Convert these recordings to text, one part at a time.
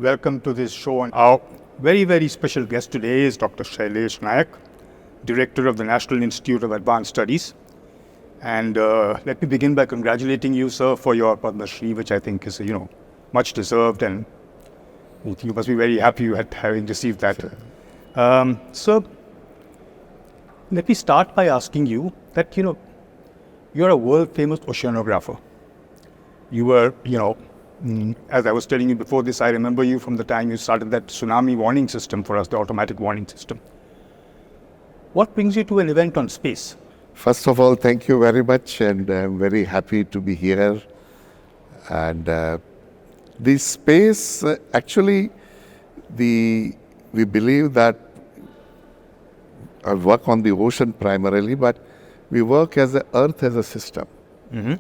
welcome to this show. Our very, very special guest today is Dr. Shailesh Nayak, Director of the National Institute of Advanced Studies. And let me begin by congratulating you, sir, for your Padma Shri, which I think is, much deserved, and you must be very happy at having received that. Sir, let me start by asking you that, you're a world-famous oceanographer. You were, as I was telling you before this, I remember you from the time you started that tsunami warning system for us, the automatic warning system. What brings you to an event on space? First of all, thank you very much, and I'm very happy to be here. And the space, actually, we believe that I work on the ocean primarily, but we work as the Earth as a system. Mm-hmm.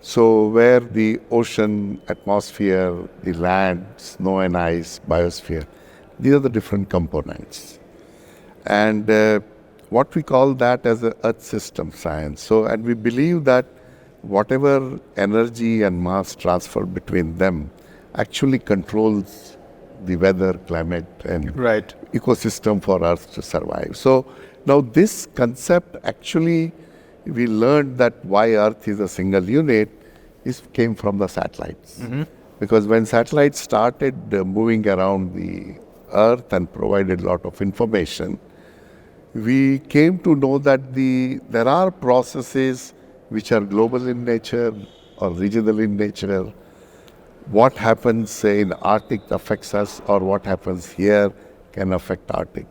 So where the ocean, atmosphere, the land, snow and ice, biosphere, these are the different components. And what we call that as the Earth system science. So, and we believe that whatever energy and mass transfer between them actually controls the weather, climate, and ecosystem for Earth to survive. So now this concept actually, we learned that why Earth is a single unit came from the satellites. Mm-hmm. Because when satellites started moving around the Earth and provided a lot of information, we came to know that there are processes which are global in nature or regional in nature. What happens, say, in Arctic affects us, or what happens here can affect Arctic.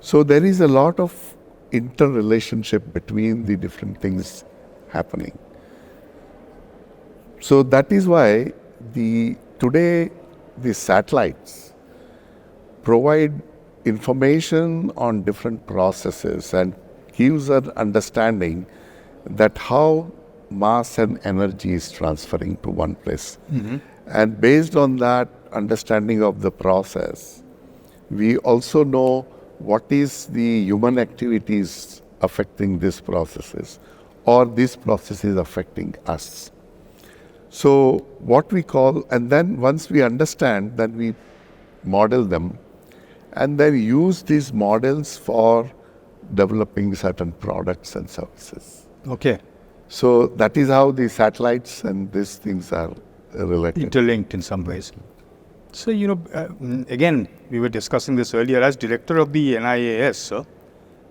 So there is a lot of interrelationship between the different things happening. So that is why today the satellites provide information on different processes and gives an understanding that how mass and energy is transferring to one place. Mm-hmm. And based on that understanding of the process, we also know what is the human activities affecting these processes, or these processes affecting us. So what we call, and then once we understand, then we model them, and then use these models for developing certain products and services. Okay. So that is how the satellites and these things are related. Interlinked in some ways. So, again, we were discussing this earlier. As director of the NIAS, sir,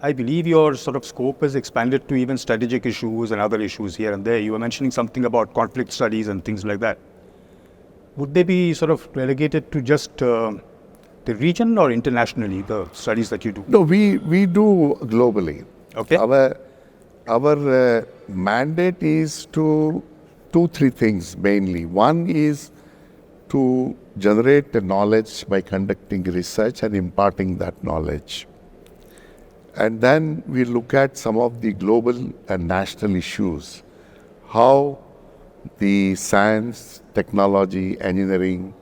I believe your sort of scope has expanded to even strategic issues and other issues here and there. You were mentioning something about conflict studies and things like that. Would they be sort of relegated to just the region or internationally, the studies that you do? No, we do globally. Okay. Our mandate is to three things mainly. One is to generate the knowledge by conducting research and imparting that knowledge. And then we look at some of the global and national issues, how the science, technology, engineering,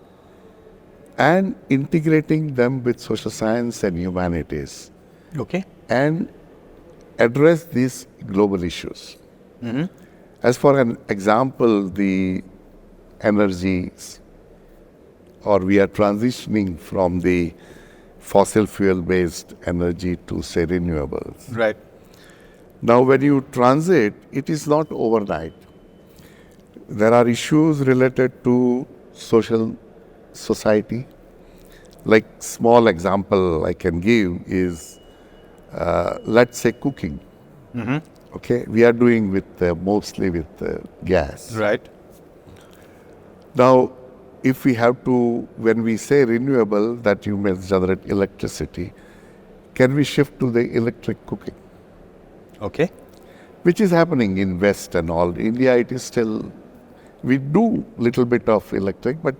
and integrating them with social science and humanities. Okay. And address these global issues. Mm-hmm. As for an example, the energies, or we are transitioning from the fossil fuel-based energy to, say, renewables. Right. Now, when you transit, it is not overnight. There are issues related to society. Like small example I can give is, let's say, cooking. Mm-hmm. Okay, we are doing mostly with gas. Right. Now, if we have to, when we say renewable, that you may generate electricity, can we shift to the electric cooking? Okay. Which is happening in West and all. India, it is still, we do little bit of electric, but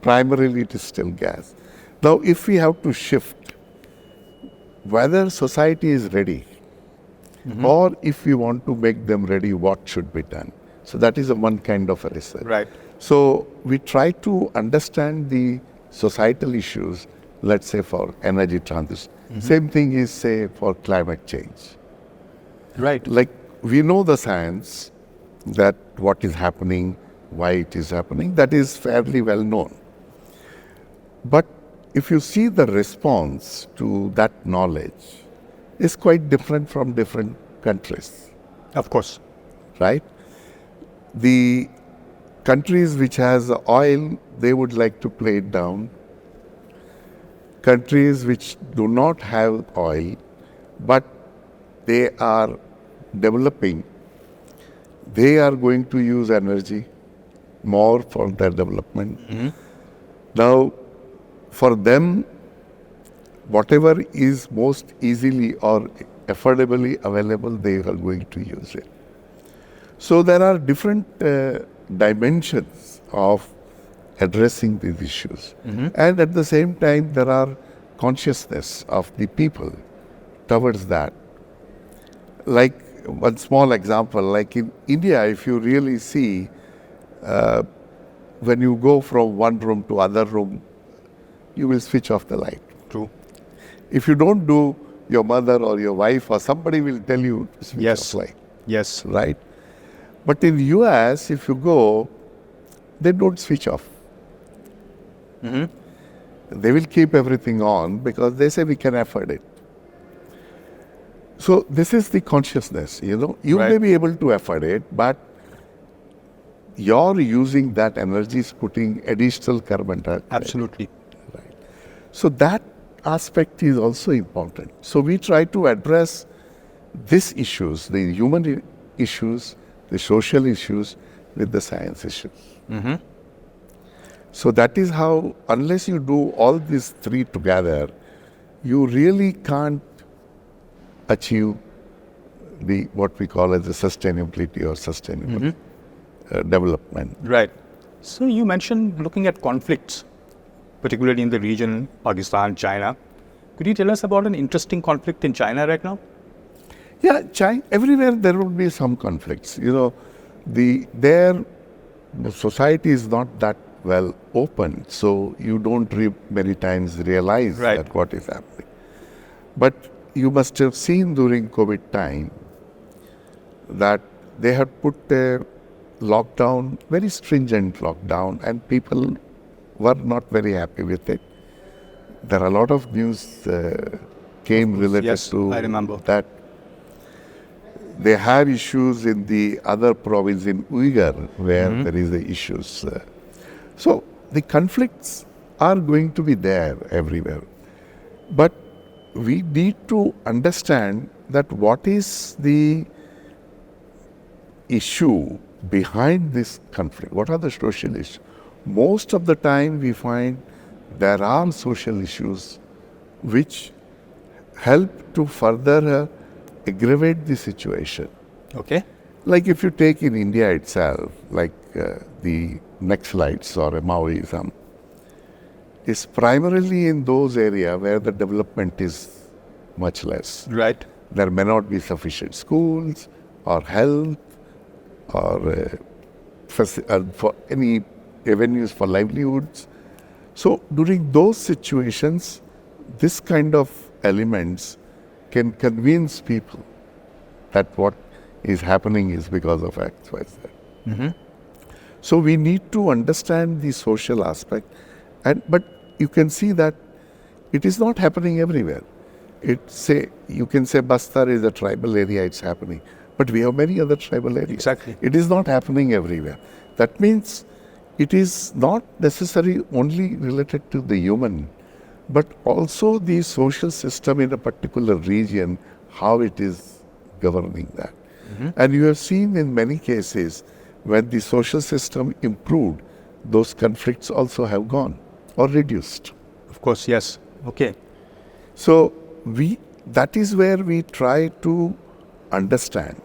primarily it is still gas. Now, if we have to shift, whether society is ready, mm-hmm. or if we want to make them ready, what should be done? So that is one kind of a research. Right. So we try to understand the societal issues, let's say for energy transition. Mm-hmm. Same thing is, say, for climate change. Right. Like we know the science, that what is happening, why it is happening, that is fairly well known. But if you see the response to that knowledge is quite different from different countries, Of course. right? The countries which has oil, they would like to play it down. Countries which do not have oil, but they are developing, they are going to use energy more for their development. Now, for them, whatever is most easily or affordably available, they are going to use it. So there are different dimensions of addressing these issues. And at the same time, there are consciousness of the people towards that. Like one small example, like in India, if you really see, when you go from one room to other room, you will switch off the light. True. If you don't do, your mother or your wife or somebody will tell you to switch Yes. off light, Yes. right? But in US, if you go, they don't switch off. They will keep everything on because they say we can afford it. So this is the consciousness, you know. You Right. may be able to afford it, but you're using that energy is putting additional carbon dioxide. Absolutely. So that aspect is also important. So we try to address these issues, the human issues, the social issues with the science issues. So that is how, unless you do all these three together, you really can't achieve the what we call as the sustainability or sustainable development. Right. So you mentioned looking at conflicts, particularly in the region, Pakistan, China. Could you tell us about an interesting conflict in China right now? Yeah, China, everywhere there will be some conflicts. You know, their society is not that well open, so you don't many times realize Right. that what is happening. But you must have seen during COVID time that they had put a lockdown, very stringent lockdown, and people were not very happy with it. There are a lot of news came related Yes, to I remember. that. They have issues in the other province in Uyghur where there is the issues. So the conflicts are going to be there everywhere. But we need to understand that what is the issue behind this conflict. What are the social issues? Most of the time we find there are social issues which help to further aggravate the situation. Okay. Like if you take in India itself, like the Naxalites or Maoism, is primarily in those areas where the development is much less. Right. There may not be sufficient schools or health or for any avenues for livelihoods. So during those situations, this kind of elements can convince people that what is happening is because of X, Y, Z. So we need to understand the social aspect, but you can see that it is not happening everywhere. You can say Bastar is a tribal area, it's happening. But we have many other tribal areas. Exactly. It is not happening everywhere. That means it is not necessarily only related to the human, but also the social system in a particular region, how it is governing that. And you have seen in many cases when the social system improved, those conflicts also have gone or reduced. Of course, yes. Okay. So that is where we try to understand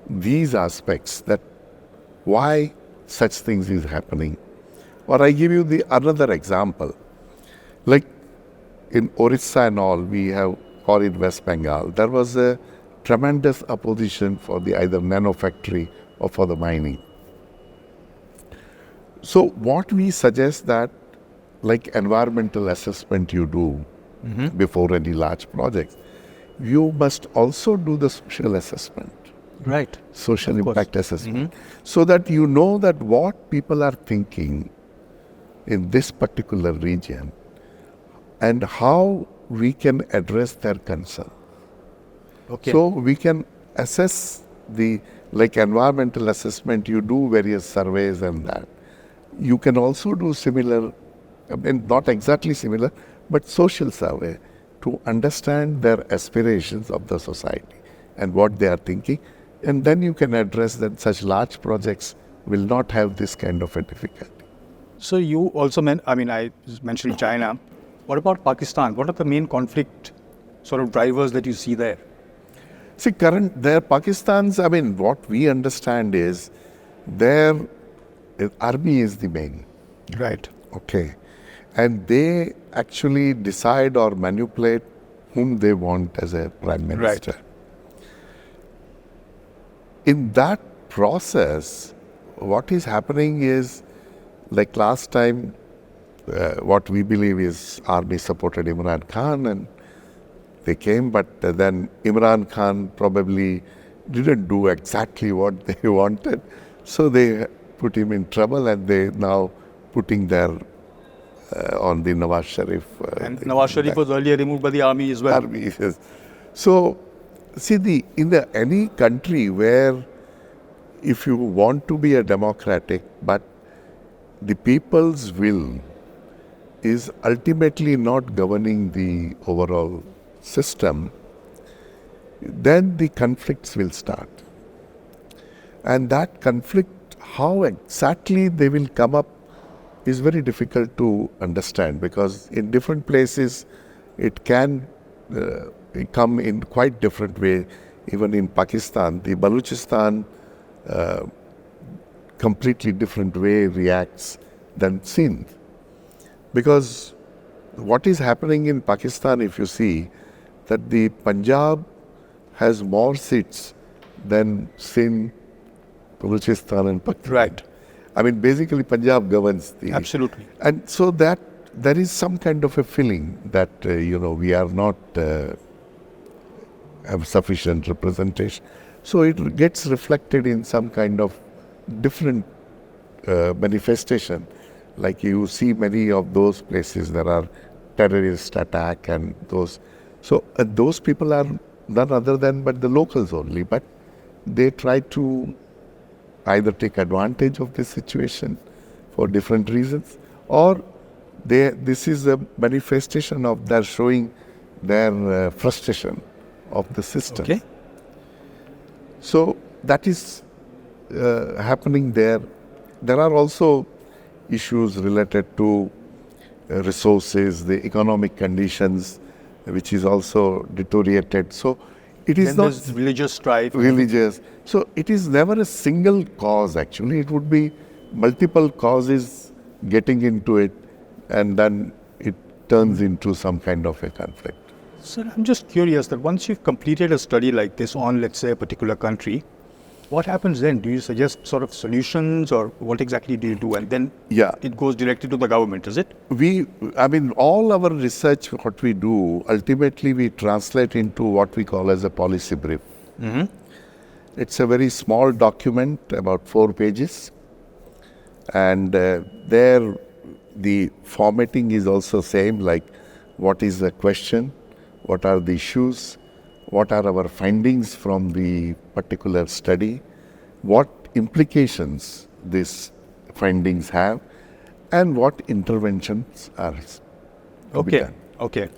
these aspects, that why such things is happening. Or I give you another example. Like in Orissa and all, or in West Bengal, there was a tremendous opposition for the either nano factory or for the mining. So what we suggest that, like environmental assessment you do before any large project, you must also do the social assessment. Right. Social Of course. impact assessment, so that you know that what people are thinking in this particular region and how we can address their concern. Okay. So we can assess like environmental assessment, you do various surveys and that. You can also do similar, I mean, not exactly similar, but social survey to understand their aspirations of the society and what they are thinking. And then you can address that such large projects will not have this kind of a difficulty. So you also I mentioned China. What about Pakistan? What are the main conflict sort of drivers that you see there? See, Pakistan's, what we understand is their army is the main. Right. Okay. And they actually decide or manipulate whom they want as a prime minister. Right. In that process, what is happening is, like last time, what we believe is army supported Imran Khan and they came, but then Imran Khan probably didn't do exactly what they wanted. So they put him in trouble and they now putting their on the Nawaz Sharif. And Nawaz Sharif was earlier removed by the army as well. Army, yes. So, see, any country where if you want to be a democratic, but the people's will is ultimately not governing the overall system, then the conflicts will start. And that conflict, how exactly they will come up is very difficult to understand, because in different places it can come in quite different way. Even in Pakistan, the Balochistan completely different way reacts than Sindh. Because what is happening in Pakistan, if you see, that the Punjab has more seats than Sindh, Balochistan and Pakistan. Right. Basically Punjab governs the... Absolutely. And so that there is some kind of a feeling that, we are not have sufficient representation. So it gets reflected in some kind of different manifestation. Like you see many of those places, there are terrorist attack and those. So those people are none other than but the locals only. But they try to either take advantage of this situation for different reasons, or this is a manifestation of their showing their frustration of the system. Okay. So that is happening there. There are also issues related to resources, the economic conditions, which is also deteriorated. So it is Then not there's religious strife. religious. So it is never a single cause actually. It would be multiple causes getting into it, and then it turns into some kind of a conflict. Sir, I'm just curious that once you've completed a study like this on, let's say, a particular country, what happens then? Do you suggest sort of solutions, or what exactly do you do? And then it goes directly to the government, is it? All our research, what we do, ultimately we translate into what we call as a policy brief. Mm-hmm. It's a very small document, about 4 pages. And there the formatting is also same, like what is the question, what are the issues, what are our findings from the particular study, what implications these findings have, and what interventions are to be done. Okay.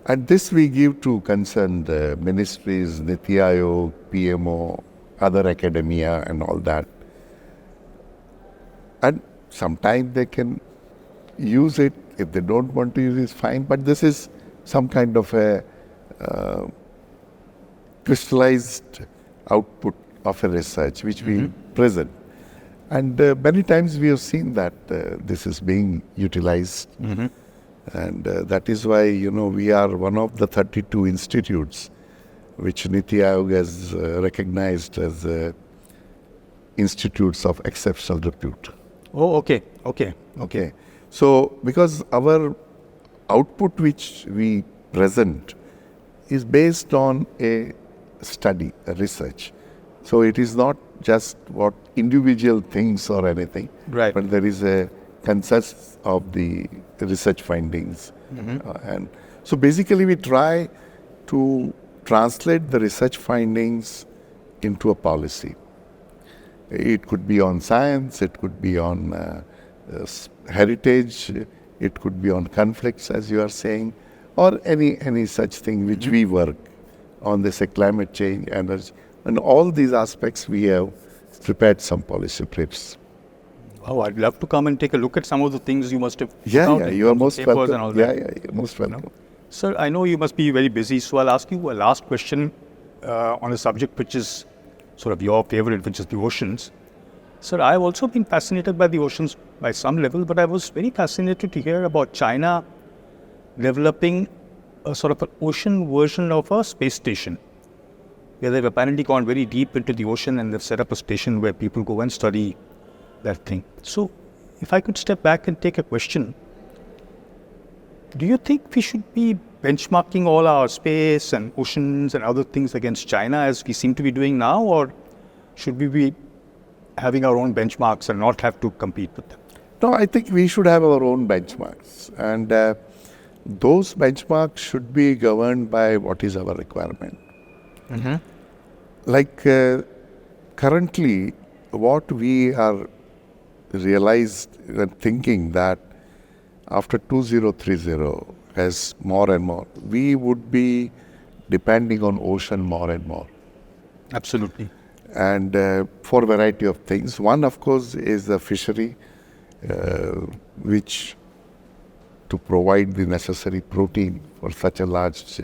And this we give to concerned ministries, Niti Aayog, PMO, other academia and all that. And sometimes they can use it. If they don't want to use it, it's fine. But this is some kind of a crystallized output of a research which we present. And many times we have seen that this is being utilized. Mm-hmm. And that is why, we are one of the 32 institutes which Niti Aayog has recognized as institutes of exceptional repute. Oh, okay. So, because our output which we present is based on a study, a research. So, it is not just what individual things or anything, Right. but there is a consensus of the research findings And so basically we try to translate the research findings into a policy. It could be on science, it could be on heritage, it could be on conflicts, as you are saying, or any such thing which we work on, this climate change, energy, and all these aspects we have prepared some policy briefs. Oh, I'd love to come and take a look at some of the things you must have Yeah, found you are in most papers welcome. and all Yeah, that. yeah, you're most welcome. Sir, I know you must be very busy, so I'll ask you a last question on a subject which is sort of your favorite, which is the oceans. Sir, I've also been fascinated by the oceans by some level, but I was very fascinated to hear about China developing a sort of an ocean version of a space station, where they've apparently gone very deep into the ocean and they've set up a station where people go and study that thing. So, if I could step back and take a question, do you think we should be benchmarking all our space and oceans and other things against China as we seem to be doing now, or should we be having our own benchmarks and not have to compete with them? No, I think we should have our own benchmarks, and those benchmarks should be governed by what is our requirement. Like currently, what we are realized and thinking that after 2030, as more and more, we would be depending on ocean more and more. Absolutely. And for a variety of things. One, of course, is the fishery, which to provide the necessary protein for such a large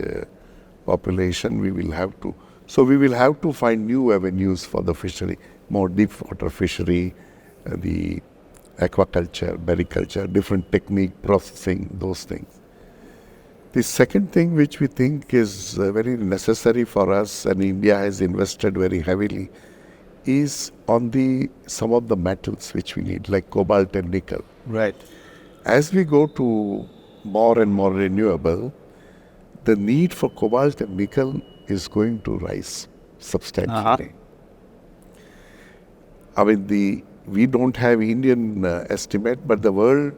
population, we will have to. So we will have to find new avenues for the fishery, more deep water fishery, the aquaculture, mariculture, different technique, processing, those things. The second thing which we think is very necessary for us, and India has invested very heavily, is on some of the metals which we need, like cobalt and nickel. Right. As we go to more and more renewable, the need for cobalt and nickel is going to rise substantially. I mean, we don't have Indian estimate, but the world,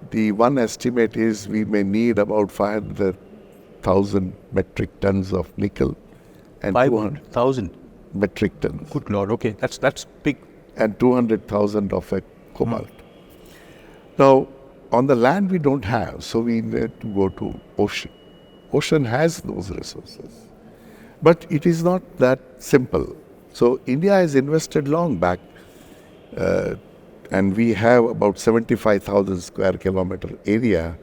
the one estimate is we may need about 500,000 metric tons of nickel and 500,000 metric tons. Good Lord, okay, that's big. And 200,000 of a cobalt. Now, on the land we don't have, so we need to go to ocean. Ocean has those resources. But it is not that simple. So India has invested long back, and we have about 75,000 square kilometer area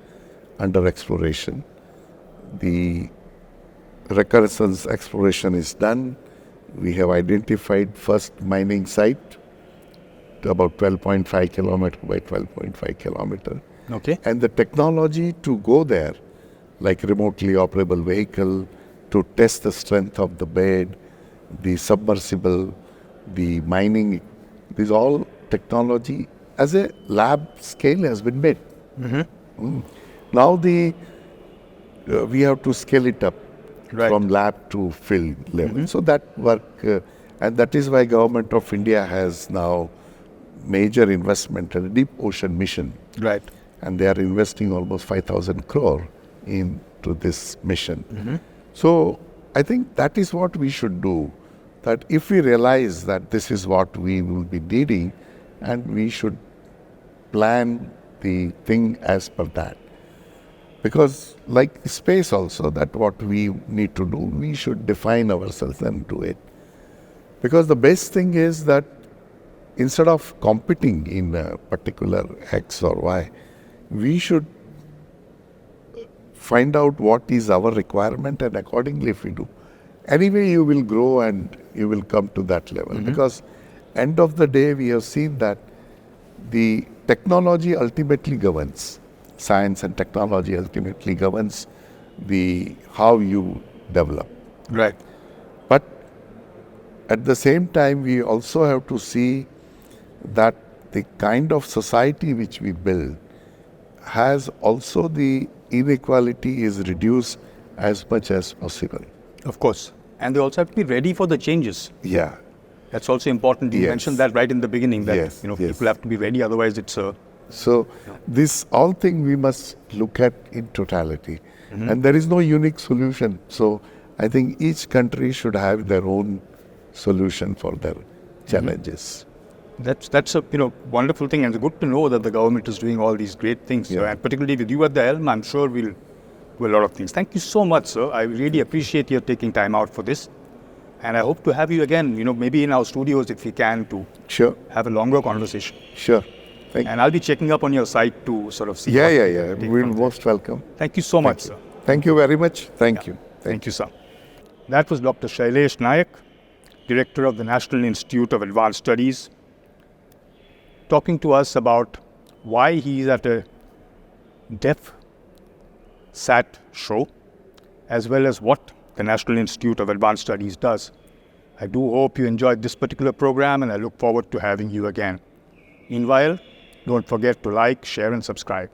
under exploration. The reconnaissance exploration is done. We have identified first mining site to about 12.5 kilometer by 12.5 kilometer. Okay. And the technology to go there, like remotely operable vehicle, to test the strength of the bed, the submersible, the mining, these all technology as a lab scale has been made. Now we have to scale it up from lab to field level. So that work, and that is why Government of India has now major investment in a deep ocean mission. Right. And they are investing almost 5,000 crore into this mission. So I think that is what we should do, that if we realize that this is what we will be needing, and we should plan the thing as per that. Because like space also, that what we need to do, we should define ourselves and do it. Because the best thing is that instead of competing in a particular X or Y, we should find out what is our requirement, and accordingly if we do. Anyway, you will grow and you will come to that level. Because end of the day, we have seen that the technology ultimately governs. Science and technology ultimately governs how you develop. Right. But at the same time, we also have to see that the kind of society which we build has also the inequality is reduced as much as possible. Of course. And they also have to be ready for the changes. Yeah. That's also important. You mentioned that right in the beginning, that people have to be ready, otherwise it's a So this all thing we must look at in totality. And there is no unique solution. So I think each country should have their own solution for their challenges. That's a wonderful thing, and it's good to know that the government is doing all these great things. Yeah. And particularly with you at the helm, I'm sure we'll do a lot of things. Thank you so much, sir. I really appreciate your taking time out for this, and I hope to have you again. Maybe in our studios if we can, to Sure, have a longer conversation. sure. Thank And I'll be checking up on your site to sort of see. Yeah, what yeah, we yeah. can take We're from there. most welcome. Thank you so much, sir. Thank you very much. Thank you. Thank you, sir. That was Dr. Shailesh Nayak, Director of the National Institute of Advanced Studies, talking to us about why he is at a deaf sat show, as well as what the National Institute of Advanced Studies does. I do hope you enjoyed this particular program, and I look forward to having you again. Meanwhile, don't forget to like, share, and subscribe.